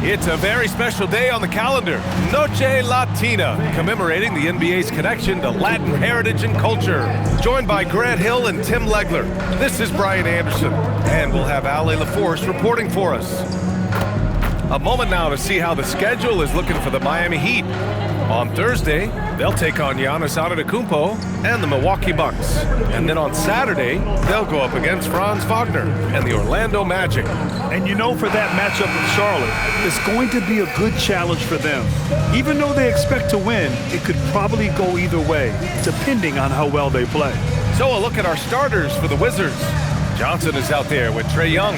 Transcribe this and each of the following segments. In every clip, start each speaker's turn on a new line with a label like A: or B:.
A: It's a very special day on the calendar, Noche Latina, commemorating the NBA's connection to Latin heritage and culture. Joined by Grant Hill and Tim Legler, this is Brian Anderson, and we'll have Ale LaForce reporting for us. A moment now to see how the schedule is looking for the Miami Heat. On Thursday, they'll take on Giannis Antetokounmpo and the Milwaukee Bucks. And then on Saturday, they'll go up against Franz Wagner and the Orlando Magic.
B: And you know, for that matchup with Charlotte, it's going to be a good challenge for them. Even though they expect to win, it could probably go either way, depending on how well they play.
A: So a look at our starters for the Wizards. Johnson is out there with Trae Young.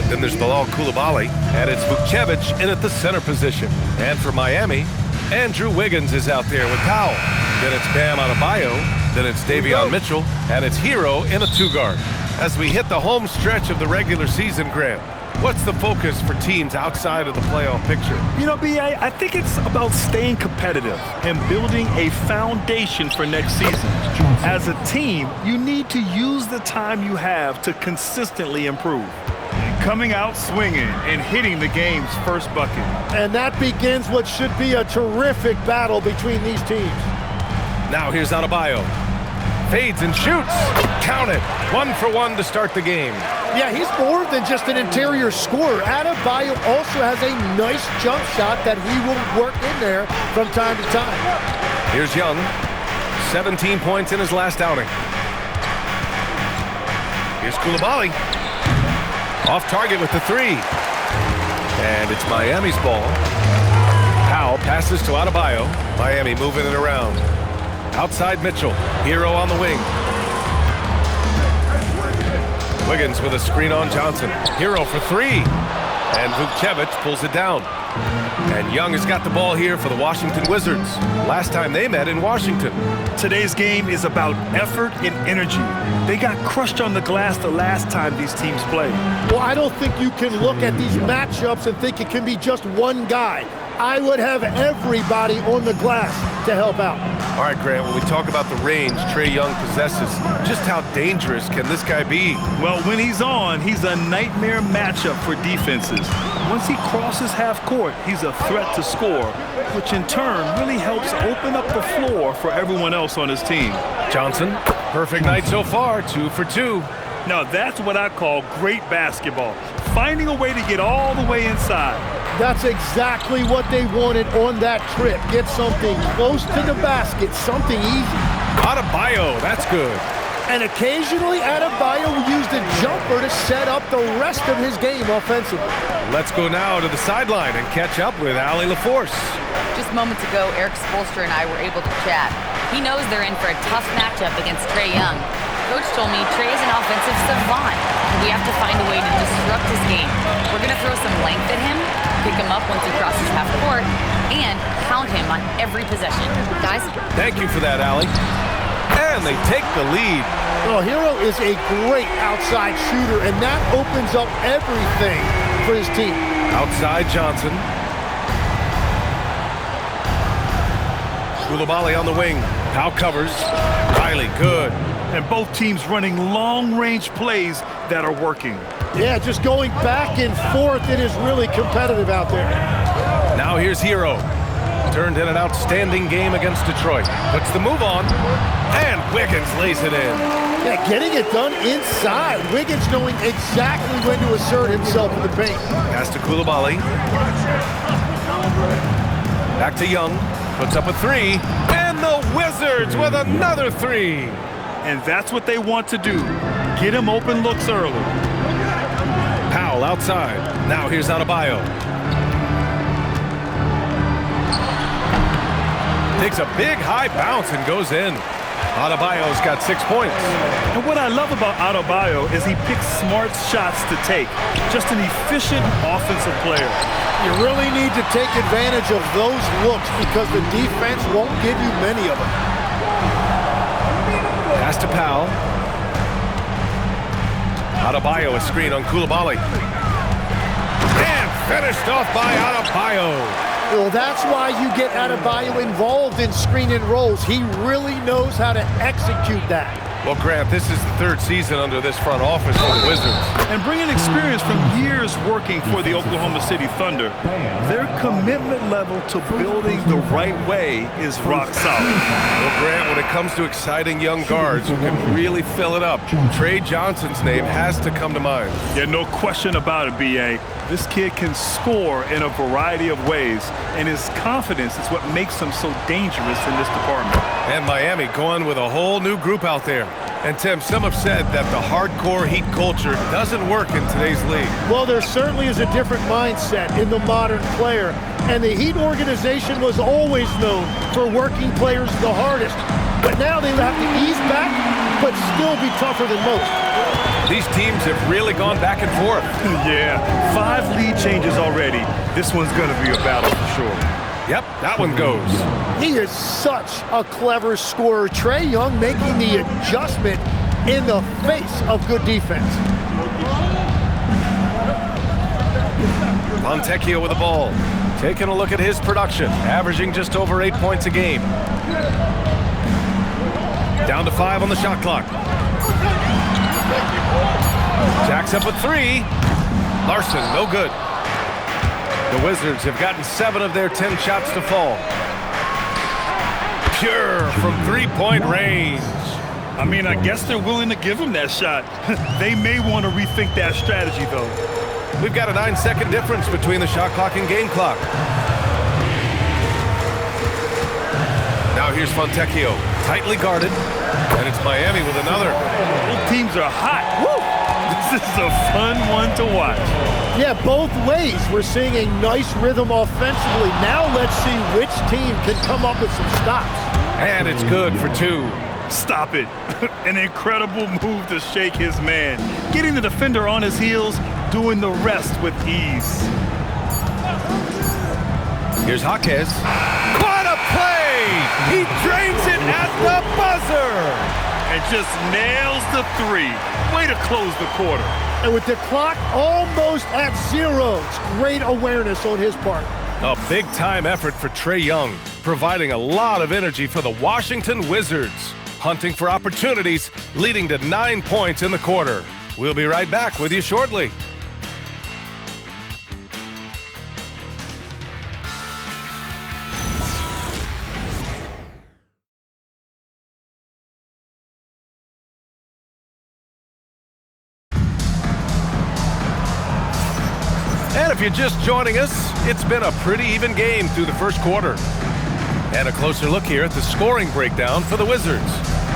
A: Then there's Bilal Coulibaly, and it's Vukcevic in at the center position. And for Miami, Andrew Wiggins is out there with Powell. Then it's Bam Adebayo. Then it's Davion Mitchell. And it's Hero in a two-guard. As we hit the home stretch of the regular season, Grant, what's the focus for teams outside of the playoff picture?
B: You know, B.A., I think it's about staying competitive and building a foundation for next season. As a team, you need to use the time you have to consistently improve. Coming out swinging and hitting the game's first bucket.
C: And that begins what should be a terrific battle between these teams.
A: Now here's Adebayo. Fades and shoots. Count it. 1 for 1 to start the game.
C: Yeah, he's more than just an interior scorer. Adebayo also has a nice jump shot that he will work in there from time to time.
A: Here's Young. 17 points in his last outing. Here's Coulibaly. Off target with the three. And it's Miami's ball. Powell passes to Adebayo. Miami moving it around. Outside Mitchell. Hero on the wing. Wiggins with a screen on Johnson. Hero for three. And Vukcevic pulls it down. And Young has got the ball here for the Washington Wizards. Last time they met in Washington.
B: Today's game is about effort and energy. They got crushed on the glass the last time these teams played.
C: Well, I don't think you can look at these matchups and think it can be just one guy. I would have everybody on the glass to help out.
A: All right, Grant, when we talk about the range Trae Young possesses, just how dangerous can this guy be?
B: Well, when he's on, he's a nightmare matchup for defenses. Once he crosses half court, he's a threat to score, which in turn really helps open up the floor for everyone else on his team.
A: Johnson, perfect night so far, 2 for 2.
B: Now that's what I call great basketball, finding a way to get all the way inside.
C: That's exactly what they wanted on that trip. Get something close to the basket, something easy.
A: Adebayo, that's good.
C: And occasionally Adebayo used a jumper to set up the rest of his game offensively.
A: Let's go now to the sideline and catch up with Ale LaForce.
D: Just moments ago, Eric Spoelstra and I were able to chat. He knows they're in for a tough matchup against Trae Young. Coach told me Trae is an offensive savant, and we have to find a way to disrupt his game. We're going to throw some length at him, pick him up once he crosses half court, and pound him on every possession. Guys?
A: Thank you for that, Allie. And they take the lead.
C: Well, Hero is a great outside shooter, and that opens up everything for his team.
A: Outside Johnson. Coulibaly on the wing. Powell covers. Riley, good.
B: And both teams running long-range plays that are working.
C: Yeah, just going back and forth, it is really competitive out there.
A: Now here's Hero. Turned in an outstanding game against Detroit. Puts the move on, and Wiggins lays it in.
C: Yeah, getting it done inside. Wiggins knowing exactly when to assert himself in the paint.
A: Pass to Coulibaly. Back to Young. Puts up a three, and the Wizards with another three.
B: And that's what they want to do. Get him open looks early.
A: Powell outside. Now here's Adebayo. Takes a big high bounce and goes in. Adebayo's got 6 points.
B: And what I love about Adebayo is he picks smart shots to take. Just an efficient offensive player.
C: You really need to take advantage of those looks because the defense won't give you many of them.
A: Pass to Powell. Adebayo, a screen on Coulibaly. And finished off by Adebayo.
C: Well, that's why you get Adebayo involved in screen and rolls. He really knows how to execute that.
A: Well, Grant, this is the third season under this front office for the Wizards.
B: And bringing experience from years working for the Oklahoma City Thunder, their commitment level to building the right way is rock solid.
A: Well, Grant, when it comes to exciting young guards who can really fill it up, Trey Johnson's name has to come to mind.
B: Yeah, no question about it, B.A. This kid can score in a variety of ways, and his confidence is what makes him so dangerous in this department.
A: And Miami going with a whole new group out there. And Tim, some have said that the hardcore Heat culture doesn't work in today's league.
C: Well, there certainly is a different mindset in the modern player, and the Heat organization was always known for working players the hardest. But now they have to ease back, but still be tougher than most.
A: These teams have really gone back and forth.
B: Yeah, 5 lead changes already. This one's going to be a battle for sure.
A: Yep, that one goes.
C: He is such a clever scorer. Trae Young making the adjustment in the face of good defense.
A: Fontecchio with the ball. Taking a look at his production, averaging just over 8 points a game. Down to 5 on the shot clock. Jacks up with 3. Larson, no good. The Wizards have gotten 7 of their 10 shots to fall. Pure from 3-point range.
B: I mean, I guess they're willing to give him that shot. They may want to rethink that strategy, though.
A: We've got a 9-second difference between the shot clock and game clock. Now here's Fontecchio, tightly guarded, and it's Miami with another.
B: Both teams are hot. Woo! This is a fun one to watch.
C: Yeah, both ways. We're seeing a nice rhythm offensively. Now let's see which team can come up with some stops.
A: And it's good for 2.
B: Stop it. An incredible move to shake his man. Getting the defender on his heels, doing the rest with ease.
A: Here's Jaquez. What a play! He drains it at the buzzer!
B: And just nails the 3. Way to close the quarter.
C: And with the clock almost at 0, it's great awareness on his part.
A: A big-time effort for Trae Young, providing a lot of energy for the Washington Wizards. Hunting for opportunities, leading to 9 points in the quarter. We'll be right back with you shortly. And if you're just joining us, it's been a pretty even game through the first quarter. And a closer look here at the scoring breakdown for the Wizards.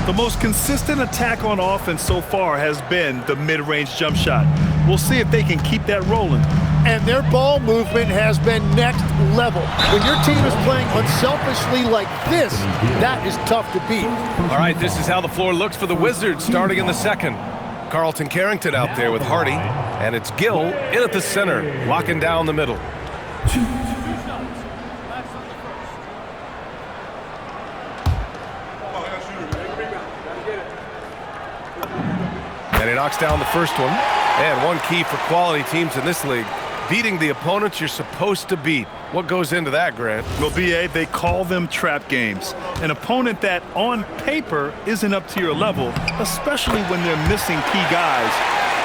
B: The most consistent attack on offense so far has been the mid-range jump shot. We'll see if they can keep that rolling.
C: And their ball movement has been next level. When your team is playing unselfishly like this, that is tough to beat.
A: All right, this is how the floor looks for the Wizards starting in the second. Carlton Carrington out there with Hardy, and it's Gill in at the center, locking down the middle. And he knocks down the first one. And one key for quality teams in this league, beating the opponents you're supposed to beat. What goes into that, Grant?
B: Well, B.A., they call them trap games. An opponent that, on paper, isn't up to your level, especially when they're missing key guys.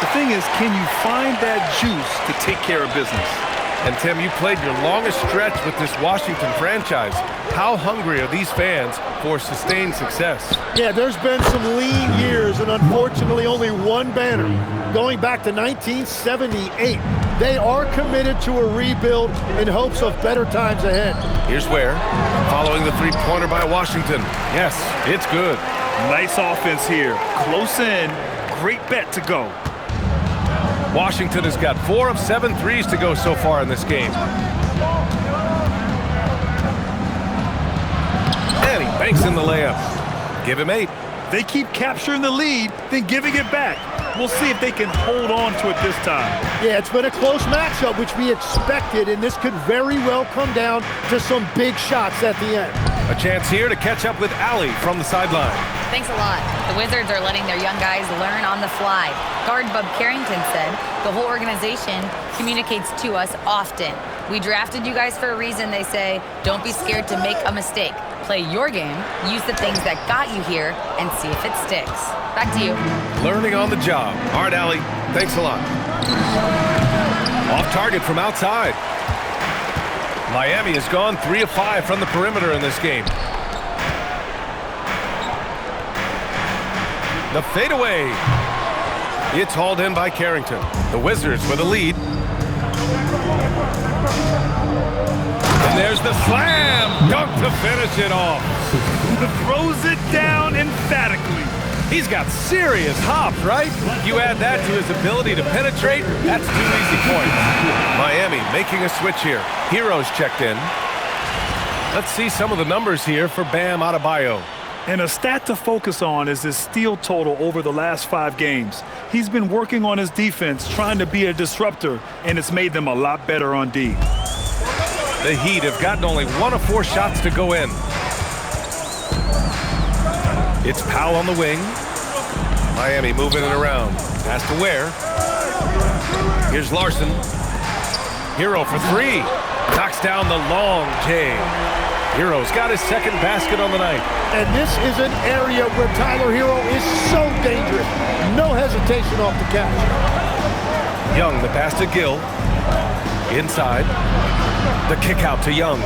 B: The thing is, can you find that juice to take care of business?
A: And Tim, you played your longest stretch with this Washington franchise. How hungry are these fans for sustained success?
C: Yeah, there's been some lean years and unfortunately only one banner. Going back to 1978, they are committed to a rebuild in hopes of better times ahead.
A: Here's where, following the three-pointer by Washington. Yes, it's good.
B: Nice offense here. Close in. Great bet to go.
A: Washington has got 4 of 7 threes to go so far in this game. And he banks in the layup. Give him 8.
B: They keep capturing the lead, then giving it back. We'll see if they can hold on to it this time.
C: Yeah, it's been a close matchup, which we expected, and this could very well come down to some big shots at the end.
A: A chance here to catch up with Allie from the sideline.
D: Thanks a lot. The Wizards are letting their young guys learn on the fly. Guard Bub Carrington said, the whole organization communicates to us often. We drafted you guys for a reason, they say. Don't be scared to make a mistake. Play your game, use the things that got you here, and see if it sticks. Back to you.
A: Learning on the job. All right, Allie. Thanks a lot. Off target from outside. Miami has gone 3 of 5 from the perimeter in this game. The fadeaway. It's hauled in by Carrington. The Wizards with a lead. And there's the slam. Dunk to finish it off.
B: Throws it down emphatically.
A: He's got serious hops, right? You add that to his ability to penetrate, that's 2 easy points. Miami making a switch here. Heroes checked in. Let's see some of the numbers here for Bam Adebayo.
B: And a stat to focus on is his steal total over the last 5 games. He's been working on his defense, trying to be a disruptor, and it's made them a lot better on D.
A: The Heat have gotten only 1 of 4 shots to go in. It's Powell on the wing. Miami moving it around. Pass to Ware. Here's Larson. Hero for 3. Knocks down the long J. Hero's got his second basket on the night.
C: And this is an area where Tyler Hero is so dangerous. No hesitation off the catch.
A: Young, the pass to Gill. Inside. The kick out to Young.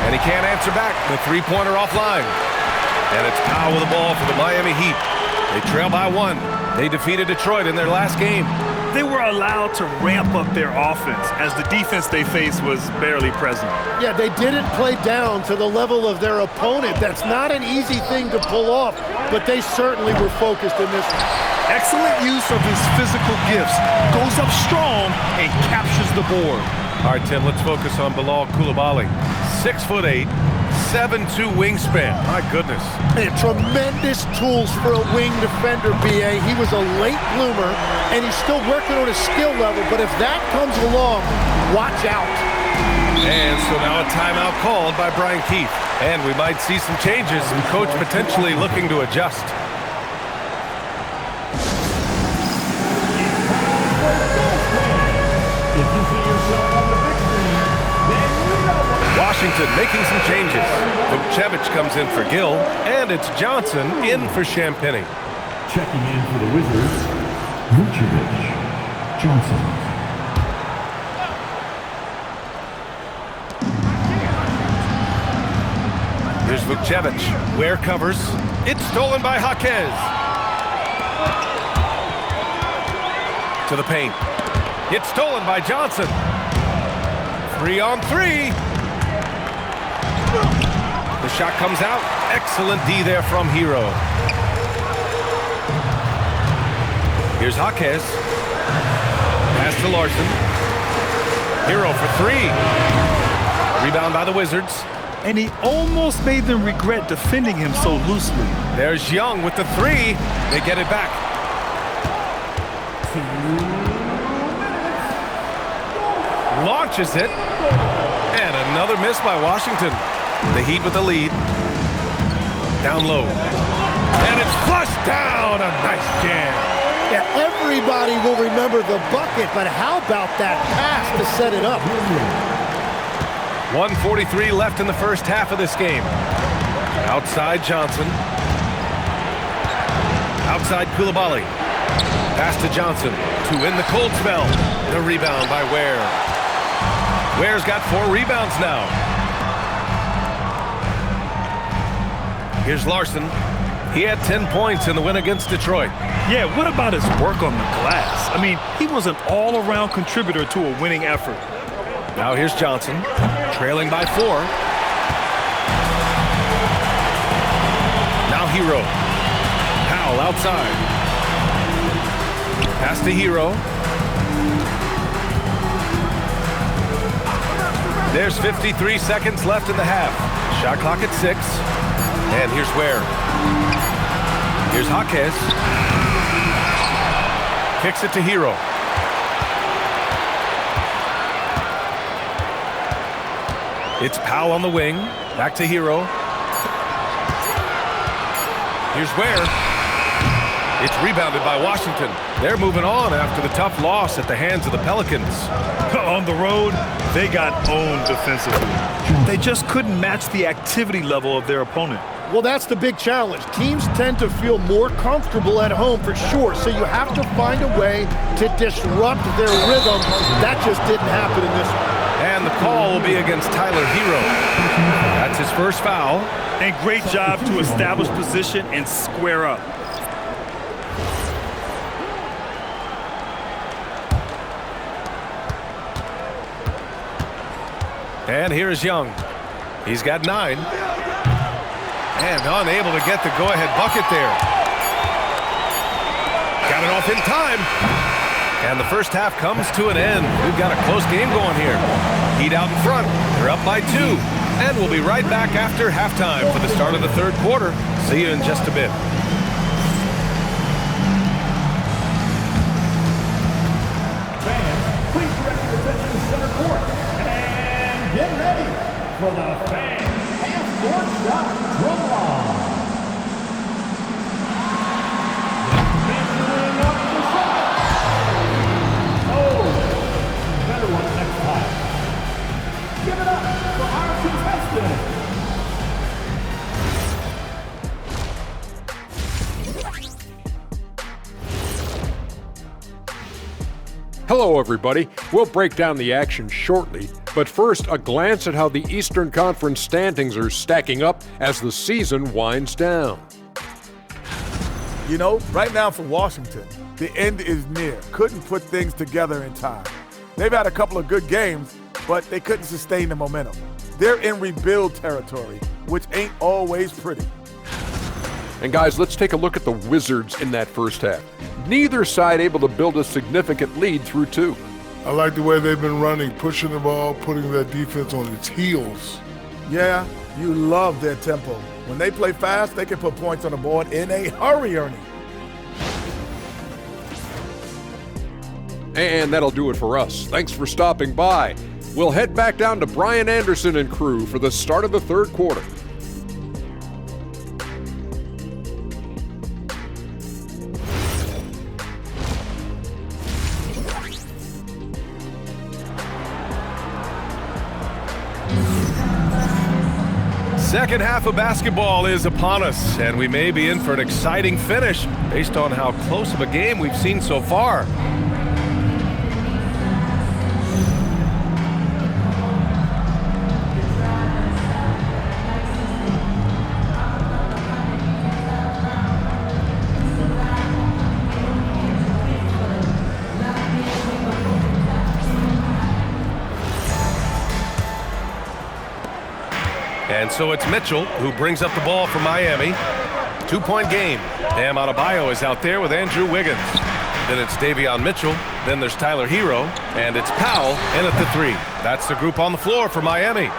A: And he can't answer back. The three-pointer offline. And it's Powell with the ball for the Miami Heat. They trail by 1. They defeated Detroit in their last game.
B: They were allowed to ramp up their offense as the defense they faced was barely present.
C: Yeah, they didn't play down to the level of their opponent. That's not an easy thing to pull off, but they certainly were focused in this one.
B: Excellent use of his physical gifts. Goes up strong and captures the board.
A: All right, Tim, let's focus on Bilal Coulibaly. 6'8", 7'2" wingspan. My goodness.
C: And tremendous tools for a wing defender, B.A. He was a late bloomer, and he's still working on his skill level, but if that comes along, watch out.
A: And so now a timeout called by Brian Keefe. And we might see some changes, and coach potentially looking to adjust. Washington making some changes. Vukcevic comes in for Gill, and it's Johnson in for Champagnie.
E: Checking in for the Wizards, Vukcevic, Johnson.
A: Here's Vukcevic. Ware covers. It's stolen by Jaquez. To the paint. It's stolen by Johnson. 3-on-3. The shot comes out. Excellent D there from Hero. Here's Jaquez. Pass to Larson. Hero for 3. Rebound by the Wizards.
B: And he almost made them regret defending him so loosely.
A: There's Young with the 3. They get it back. Launches it. And another miss by Washington. The Heat with the lead. Down low. And it's flushed down. A nice jam.
C: Yeah, everybody will remember the bucket, but how about that pass to set it up?
A: 1:43 left in the first half of this game. Outside Johnson. Outside Coulibaly. Pass to Johnson to win the cold spell. The rebound by Ware. Ware's got 4 rebounds now. Here's Larson. He had 10 points in the win against Detroit.
B: Yeah, what about his work on the glass? I mean, he was an all-around contributor to a winning effort.
A: Now here's Johnson, trailing by 4. Now Hero. Powell outside. Pass to Hero. There's 53 seconds left in the half. Shot clock at 6. And here's Ware. Here's Jaquez. Kicks it to Hero. It's Powell on the wing. Back to Hero. Here's Ware. It's rebounded by Washington. They're moving on after the tough loss at the hands of the Pelicans.
B: On the road, they got owned defensively. They just couldn't match the activity level of their opponent.
C: Well, that's the big challenge. Teams tend to feel more comfortable at home for sure, so you have to find a way to disrupt their rhythm. That just didn't happen in this one.
A: And the call will be against Tyler Hero. That's his first foul.
B: And great job to establish position and square up.
A: And here's Young. He's got 9. And unable to get the go-ahead bucket there. Got it off in time. And the first half comes to an end. We've got a close game going here. Heat out in front. They're up by 2. And we'll be right back after halftime for the start of the third quarter. See you in just a bit.
E: Fans, please direct your attention to center court. And get ready for the fan half-court shot draw. Measuring up the shot. Oh, better one next time. Give it up for our contestant.
F: Hello, everybody. We'll break down the action shortly, but first, a glance at how the Eastern Conference standings are stacking up as the season winds down.
G: You know, right now for Washington, the end is near. Couldn't put things together in time. They've had a couple of good games, but they couldn't sustain the momentum. They're in rebuild territory, which ain't always pretty.
F: And guys, let's take a look at the Wizards in that first half. Neither side able to build a significant lead through 2.
H: I like the way they've been running, pushing the ball, putting their defense on its heels.
G: Yeah, you love their tempo. When they play fast, they can put points on the board in a hurry, Ernie.
F: And that'll do it for us. Thanks for stopping by. We'll head back down to Brian Anderson and crew for the start of the third quarter.
A: Second half of basketball is upon us, and we may be in for an exciting finish based on how close of a game we've seen so far. And so it's Mitchell who brings up the ball for Miami. 2-point game. Bam Adebayo is out there with Andrew Wiggins. Then it's Davion Mitchell. Then there's Tyler Hero. And it's Powell in at the 3. That's the group on the floor for Miami.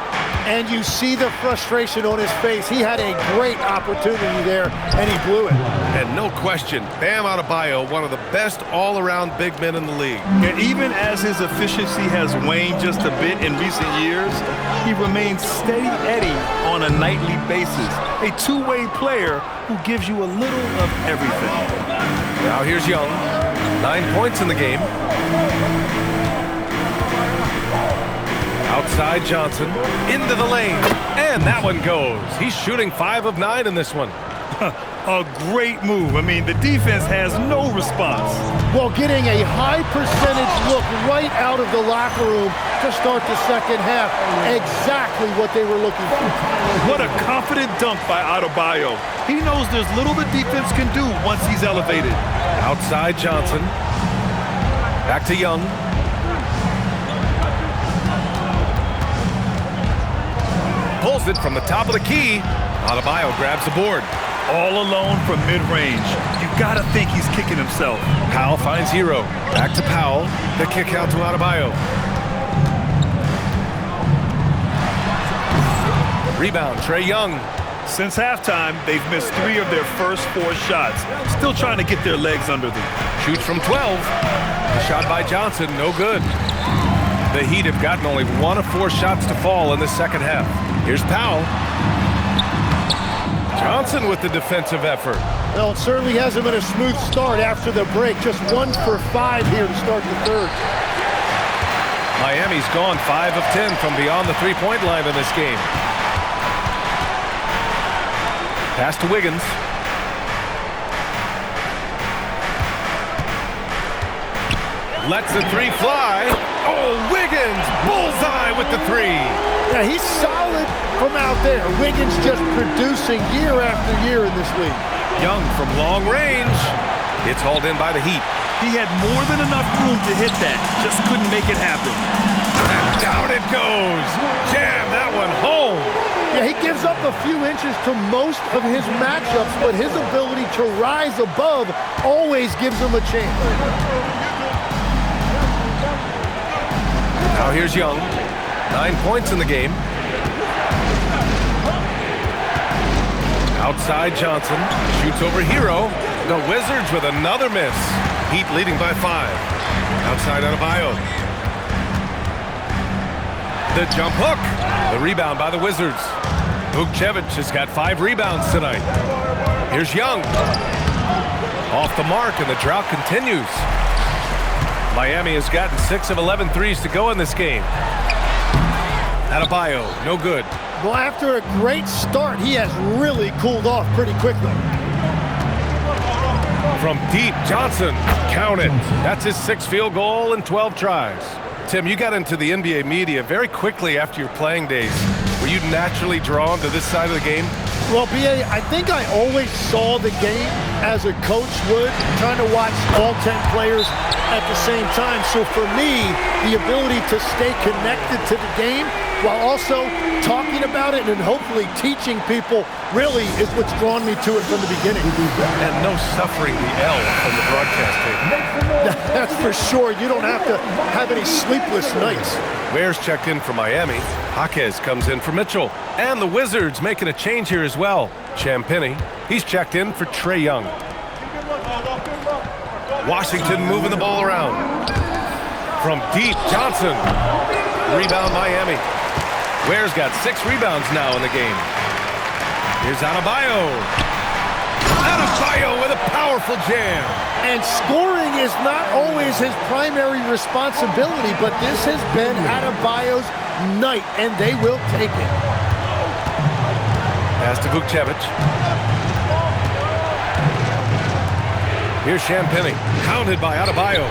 C: And you see the frustration on his face. He had a great opportunity there, and he blew it.
A: And no question, Bam Adebayo, one of the best all-around big men in the league.
B: And even as his efficiency has waned just a bit in recent years, he remains steady Eddie on a nightly basis. A two-way player who gives you a little of everything.
A: Now here's Young. 9 points in the game. Outside Johnson, into the lane, and that one goes. He's shooting 5 of 9 in this one.
B: A great move. I mean, the defense has no response.
C: Well, getting a high percentage look right out of the locker room to start the second half. Exactly what they were looking for.
B: What a confident dunk by Adebayo. He knows there's little the defense can do once he's elevated.
A: Outside Johnson. Back to Young. Pulls it from the top of the key. Adebayo grabs the board.
B: All alone from mid-range. You gotta think he's kicking himself.
A: Powell finds Hero. Back to Powell. The kick out to Adebayo. Rebound, Trae Young.
B: Since halftime, they've missed 3 of their first 4 shots. Still trying to get their legs under them.
A: Shoots from 12. The shot by Johnson, no good. The Heat have gotten only 1 of 4 shots to fall in the second half. Here's Powell. Johnson with the defensive effort.
C: Well, it certainly hasn't been a smooth start after the break. Just 1 for 5 here to start the third.
A: Miami's gone 5 of 10 from beyond the three-point line in this game. Pass to Wiggins. Lets the three fly. Oh, Wiggins! Bullseye with the three.
C: Yeah, he's solid from out there. Wiggins just producing year after year in this league.
A: Young from long range. It's hauled in by the Heat.
B: He had more than enough room to hit that. Just couldn't make it happen.
A: And down it goes. Jam that one home.
C: Yeah, he gives up a few inches to most of his matchups, but his ability to rise above always gives him a chance.
A: Now here's Young. 9 points in the game. Outside Johnson. Shoots over Hero. The Wizards with another miss. Heat leading by 5. Outside Adebayo. The jump hook. The rebound by the Wizards. Vukcevic has got 5 rebounds tonight. Here's Young. Off the mark, and the drought continues. Miami has gotten 6 of 11 threes to go in this game. Adebayo, no good.
C: Well, after a great start, he has really cooled off pretty quickly.
A: From deep, Johnson, count it. That's his 6th field goal in 12 tries. Tim, you got into the NBA media very quickly after your playing days. Were you naturally drawn to this side of the game?
C: Well, B.A., I think I always saw the game as a coach would, trying to watch all 10 players at the same time. So for me, the ability to stay connected to the game while also talking about it and hopefully teaching people really is what's drawn me to it from the beginning.
A: And no suffering the L from the broadcast table.
C: That's for sure. You don't have to have any sleepless nights.
A: Ware's checked in for Miami. Jaquez comes in for Mitchell. And the Wizards making a change here as well. Champagny, he's checked in for Trae Young. Washington moving the ball around. From deep, Johnson. Rebound Miami. Ware's got 6 rebounds now in the game. Here's Adebayo. Adebayo with a powerful jam.
C: And scoring is not always his primary responsibility, but this has been Adebayo's night, and they will take it.
A: Pass to Vukcevic. Here's Champagny, counted by Adebayo.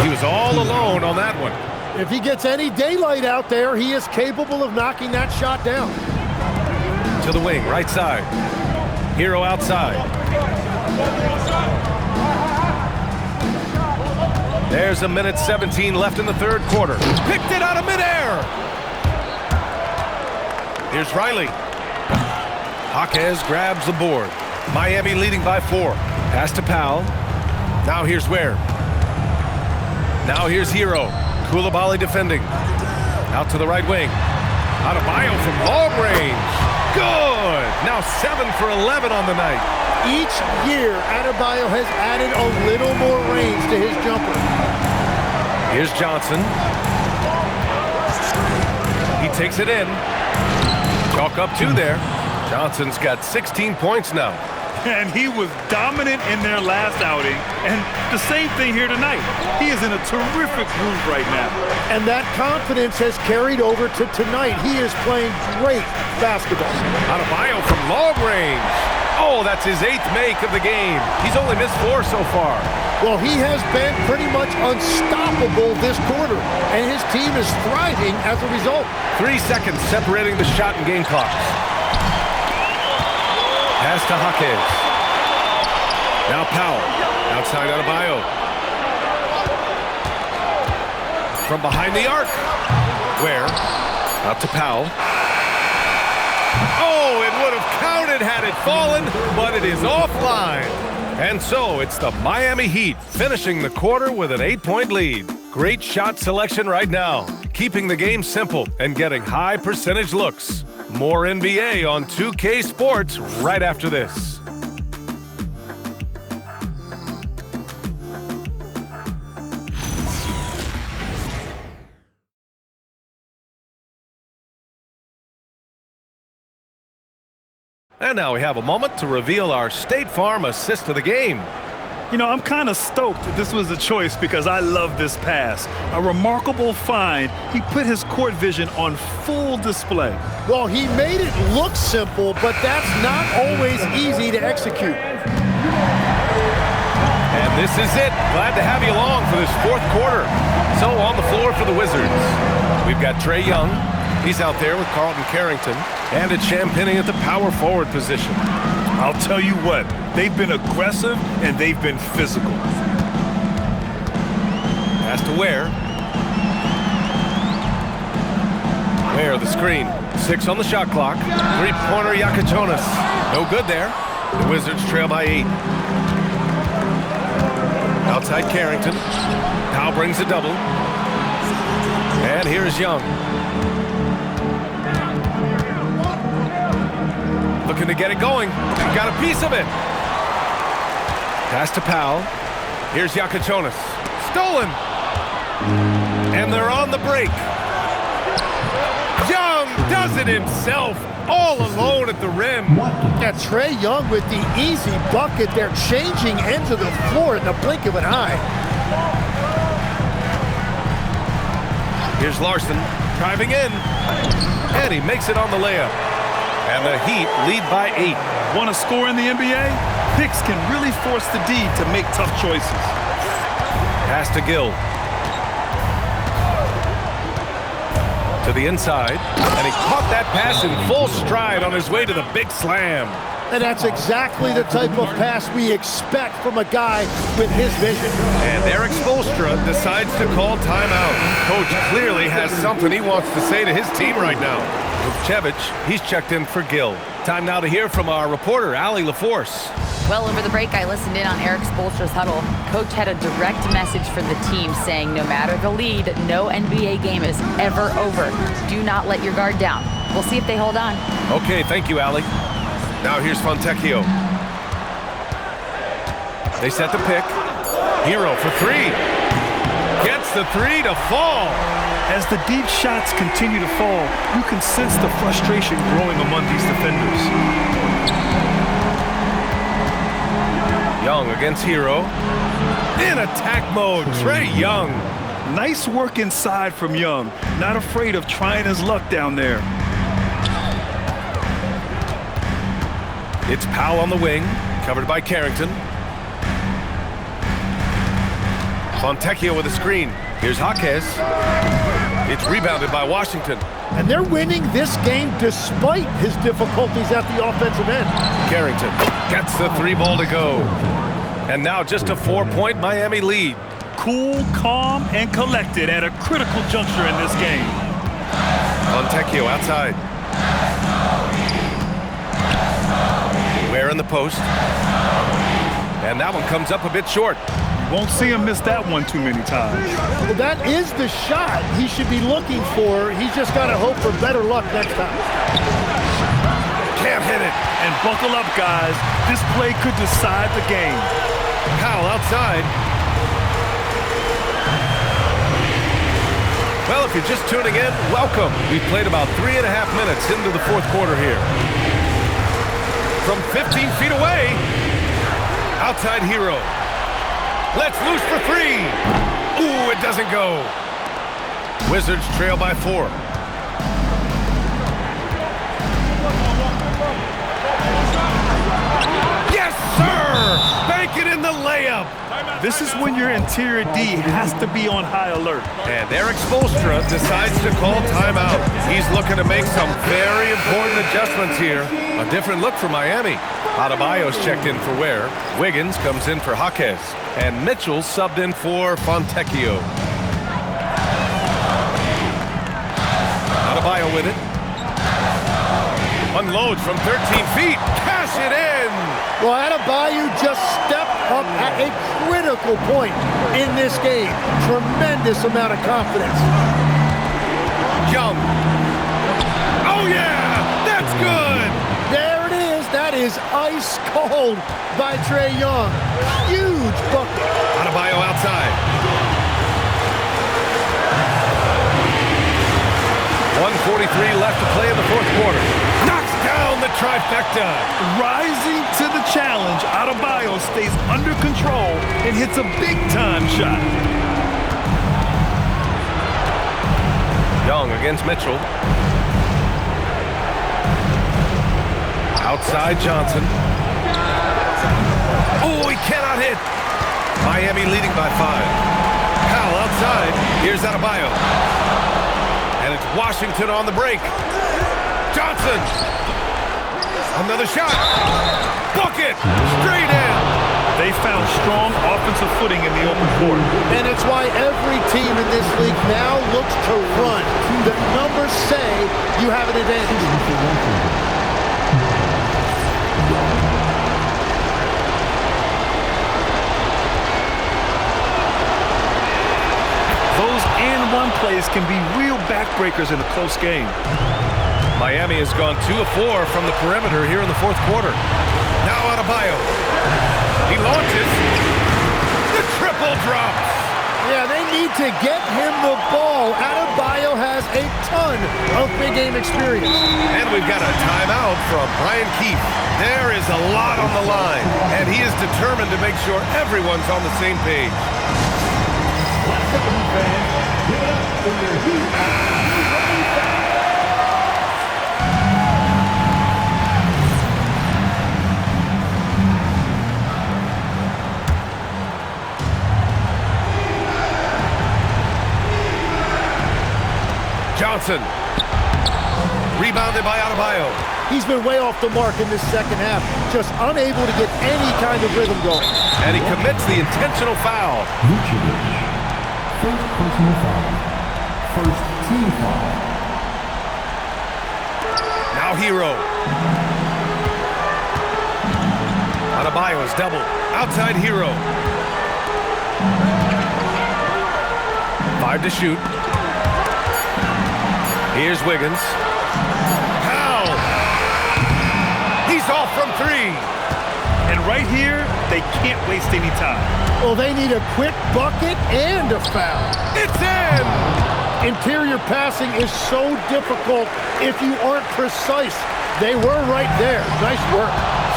A: He was all alone on that one.
C: If he gets any daylight out there, he is capable of knocking that shot down.
A: To the wing, right side. Hero outside. There's 1:17 left in the third quarter. Picked it out of midair. Here's Riley. Jaquez grabs the board. Miami leading by 4. Pass to Powell. Now here's Ware. Now here's Hero. Koulibaly defending. Out to the right wing. Adebayo from long range. Good. Now 7 for 11 on the night.
C: Each year, Adebayo has added a little more range to his jumper.
A: Here's Johnson. He takes it in. Chalk up 2 there. Johnson's got 16 points now.
B: And he was dominant in their last outing. And the same thing here tonight. He is in a terrific groove right now.
C: And that confidence has carried over to tonight. He is playing great basketball.
A: Adebayo from long range. Oh, that's his 8th make of the game. He's only missed 4 so far.
C: Well, he has been pretty much unstoppable this quarter, and his team is thriving as a result.
A: 3 seconds separating the shot and game clocks. Pass to Jaquez. Now Powell. Outside Adebayo. From behind the arc. Ware. Out to Powell. Oh, it would have counted had it fallen, but it is offline. And so it's the Miami Heat finishing the quarter with an 8-point lead. Great shot selection right now, keeping the game simple and getting high percentage looks. More NBA on 2K Sports right after this. And now we have a moment to reveal our State Farm assist of the game.
B: You know, I'm kind of stoked that this was a choice because I love this pass. A remarkable find. He put his court vision on full display.
C: Well, he made it look simple, but that's not always easy to execute.
A: And this is it. Glad to have you along for this fourth quarter. So on the floor for the Wizards, we've got Trae Young. He's out there with Carlton Carrington. And it's Champagnie at the power forward position.
B: I'll tell you what, they've been aggressive and they've been physical.
A: Pass to Ware. Ware, the screen. 6 on the shot clock. Three-pointer Yakachonis. No good there. The Wizards trail by 8. Outside Carrington. Powell brings a double. And here's Young. Looking to get it going. Got a piece of it. Pass to Powell. Here's Yakachonis. Stolen. And they're on the break. Young does it himself. All alone at the rim.
C: Yeah, Trae Young with the easy bucket. They're changing ends of the floor in the blink of an eye.
A: Here's Larson driving in. And he makes it on the layup. And the Heat lead by 8.
B: Want to score in the NBA? Picks can really force the D to make tough choices.
A: Pass to Gill. To the inside. And he caught that pass in full stride on his way to the big slam.
C: And that's exactly the type of pass we expect from a guy with his vision.
A: And Eric Spoelstra decides to call timeout. Coach clearly has something he wants to say to his team right now. Vukcevic, he's checked in for Gill. Time now to hear from our reporter, Allie LaForce.
D: Well, over the break, I listened in on Eric Spoelstra's huddle. Coach had a direct message for the team saying no matter the lead, no NBA game is ever over. Do not let your guard down. We'll see if they hold on.
A: Okay, thank you, Allie. Now here's Fontecchio. They set the pick. Hero for 3. Gets the 3 to fall.
B: As the deep shots continue to fall, you can sense the frustration growing among these defenders.
A: Young against Hero. In attack mode, Trae Young.
B: Nice work inside from Young. Not afraid of trying his luck down there.
A: It's Powell on the wing, covered by Carrington. Fontecchio with a screen. Here's Jaquez. It's rebounded by Washington.
C: And they're winning this game despite his difficulties at the offensive end.
A: Carrington gets the 3 ball to go. And now just a 4-point Miami lead.
B: Cool, calm, and collected at a critical juncture in this game.
A: Fontecchio outside. Ware in the post. And that one comes up a bit short.
B: Won't see him miss that one too many times.
C: Well, that is the shot he should be looking for. He's just got to hope for better luck next time.
A: Can't hit it.
B: And buckle up, guys. This play could decide the game.
A: Powell outside. Well, if you're just tuning in, welcome. We've played about 3.5 minutes into the fourth quarter here. From 15 feet away, outside Hero. Let's loose for 3. Ooh, it doesn't go. Wizards trail by 4. Yes, sir! Bank it in the layup.
B: This is when your interior D has to be on high alert.
A: And Eric Spoelstra decides to call timeout. He's looking to make some very important adjustments here. A different look for Miami. Adebayo's checked in for Ware. Wiggins comes in for Jaquez. And Mitchell subbed in for Fontecchio. Adebayo with it. Unloads from 13 feet. Cash it in.
C: Well, Adebayo just stepped up at a critical point in this game. Tremendous amount of confidence.
A: Young. Oh, yeah! That's good!
C: There it is. That is ice cold by Trae Young. Huge bucket.
A: Adebayo outside. 1:43 left to play in the fourth quarter. Knocks down the trifecta.
B: Rising to the challenge, Adebayo stays under control and hits a big-time shot.
A: Young against Mitchell. Outside Johnson. Oh, he cannot hit. Miami leading by 5. Powell outside. Here's Adebayo. And it's Washington on the break. Johnson. Another shot. Bucket. Straight in.
B: They found strong offensive footing in the open court.
C: And it's why every team in this league now looks to run. The numbers say you have an advantage.
B: Those and-one plays can be real backbreakers in a close game.
A: Miami has gone 2 of 4 from the perimeter here in the fourth quarter. Now Adebayo. He launches. The triple drops.
C: Yeah, they need to get him the ball. Adebayo has a ton of big game experience.
A: And we've got a timeout from Brian Keefe. There is a lot on the line, and he is determined to make sure everyone's on the same page. Johnson. Rebounded by Adebayo.
C: He's been way off the mark in this second half, just unable to get any kind of rhythm going.
A: And he commits the intentional foul.
E: First personal foul. First team foul.
A: Now Hero. Adebayo is doubled. Outside Hero. 5 to shoot. Here's Wiggins. Powell. He's off from 3.
B: And right here, they can't waste any time.
C: Well, they need a quick bucket and a foul.
A: It's in!
C: Interior passing is so difficult if you aren't precise. They were right there. Nice work.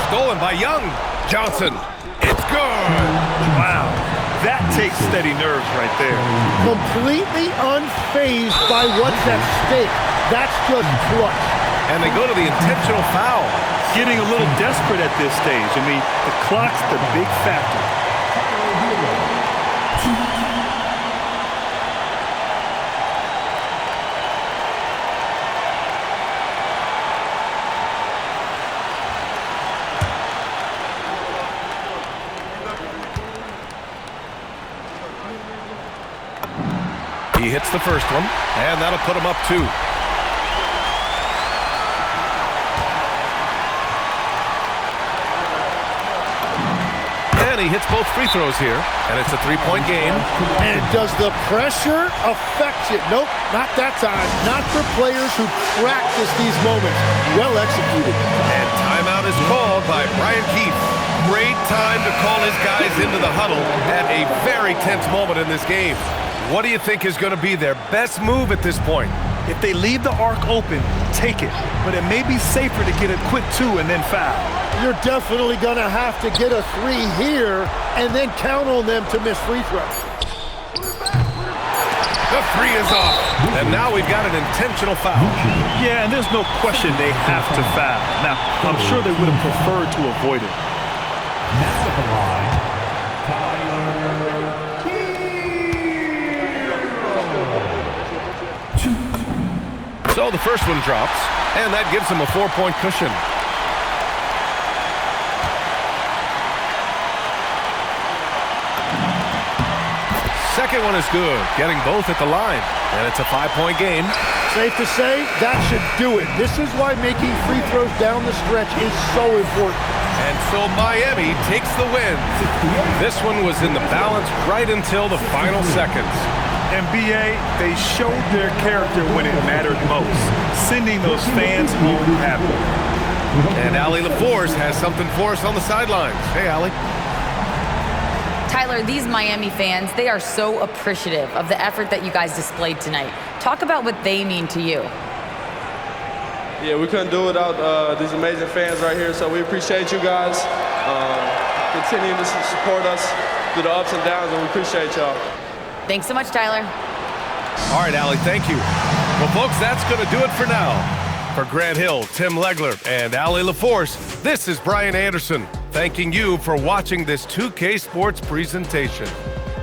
A: Stolen by Young. Johnson. It's good.
B: Wow. That takes steady nerves right there.
C: Completely unfazed by what's at stake. That's just clutch.
A: And they go to the intentional foul.
B: Getting a little desperate at this stage. I mean, the clock's the big factor.
A: He hits the first one, and that'll put him up 2. And he hits both free throws here, and it's a 3-point game.
C: And does the pressure affect it? Nope, not that time. Not for players who practice these moments. Well executed.
A: And timeout is called by Brian Keefe. Great time to call his guys into the huddle at a very tense moment in this game. What do you think is going to be their best move at this point?
B: If they leave the arc open, take it. But it may be safer to get a quick 2 and then foul.
C: You're definitely going to have to get a 3 here and then count on them to miss free throws.
A: The 3 is off. And now we've got an intentional foul.
B: Yeah, and there's no question they have to foul. Now, I'm sure they would have preferred to avoid it.
E: Now at the line,
A: So the first one drops, and that gives them a 4-point cushion. Second one is good, getting both at the line, and it's a 5-point game.
C: Safe to say, that should do it. This is why making free throws down the stretch is so important.
A: And so Miami takes the win. This one was in the balance right until the final seconds.
B: And BA, they showed their character when it mattered most, sending those fans home happy.
A: And Allie LaForce has something for us on the sidelines. Hey, Allie.
D: Tyler, these Miami fans, they are so appreciative of the effort that you guys displayed tonight. Talk about what they mean to you.
I: Yeah, we couldn't do it without these amazing fans right here, so we appreciate you guys. Continue to support us through the ups and downs, and we appreciate y'all.
D: Thanks so much, Tyler.
A: All right, Allie, thank you. Well, folks, that's going to do it for now. For Grant Hill, Tim Legler, and Allie LaForce, this is Brian Anderson, thanking you for watching this 2K Sports presentation.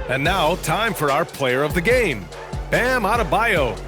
A: And now, time for our player of the game, Bam Adebayo.